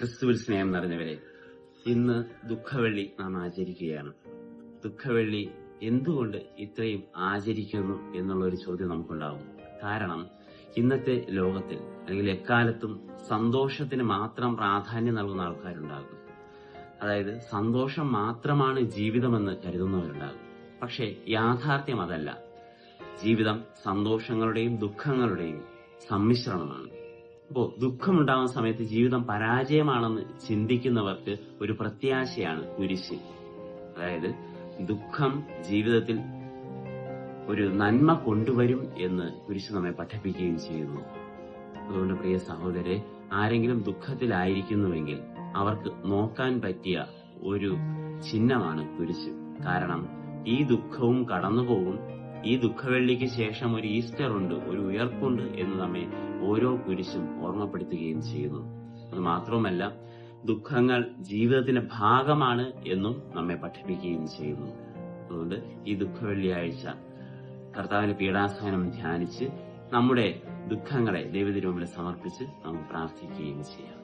ക്രിസ്തുവിൽ സ്നേഹം നിറഞ്ഞവരെ, ഇന്ന് ദുഃഖവെള്ളി നാം ആചരിക്കുകയാണ്. ദുഃഖവെള്ളി എന്തുകൊണ്ട് ഇത്രയും ആചരിക്കുന്നു എന്നുള്ള ഒരു ചോദ്യം നമുക്കുണ്ടാകും. കാരണം ഇന്നത്തെ ലോകത്തിൽ അല്ലെങ്കിൽ എക്കാലത്തും സന്തോഷത്തിന് മാത്രം പ്രാധാന്യം നൽകുന്ന ആൾക്കാരുണ്ടാകും. അതായത് സന്തോഷം മാത്രമാണ് ജീവിതമെന്ന് കരുതുന്നവരുണ്ടാകും. പക്ഷേ യാഥാർത്ഥ്യം അതല്ല. ജീവിതം സന്തോഷങ്ങളുടെയും ദുഃഖങ്ങളുടെയും സമ്മിശ്രണമാണ്. അപ്പോൾ ദുഃഖമുണ്ടാകുന്ന സമയത്ത് ജീവിതം പരാജയമാണെന്ന് ചിന്തിക്കുന്നവർക്ക് ഒരു പ്രത്യാശയാണ് കുരിശ്. അതായത് ദുഃഖം ജീവിതത്തിൽ ഒരു നന്മ കൊണ്ടുവരും എന്ന് കുരിശ് നമ്മെ പഠിപ്പിക്കുകയും ചെയ്യുന്നു. അതുകൊണ്ട് പ്രിയ സഹോദരരെ, ആരെങ്കിലും ദുഃഖത്തിലായിരിക്കുന്നുവെങ്കിൽ അവർക്ക് നോക്കാൻ പറ്റിയ ഒരു ചിഹ്നമാണ് കുരിശ്. കാരണം ഈ ദുഃഖവും കടന്നുപോകും. ഈ ദുഃഖവെള്ളിക്ക് ശേഷം ഒരു ഈസ്റ്റർ ഉണ്ട്, ഒരു ഉയർപ്പുണ്ട് എന്ന് നമ്മെ ഓരോ കുരിശും ഓർമ്മപ്പെടുത്തുകയും ചെയ്യുന്നു. അത് മാത്രവുമല്ല, ദുഃഖങ്ങൾ ജീവിതത്തിന്റെ ഭാഗമാണ് എന്നും നമ്മെ പഠിപ്പിക്കുകയും ചെയ്യുന്നു. അതുകൊണ്ട് ഈ ദുഃഖവെള്ളിയാഴ്ച കർത്താവിന്റെ പീഡാസഹനം ധ്യാനിച്ച് നമ്മുടെ ദുഃഖങ്ങളെ ദൈവത്തിനു മുമ്പിൽ സമർപ്പിച്ച് നമുക്ക് പ്രാർത്ഥിക്കുകയും ചെയ്യാം.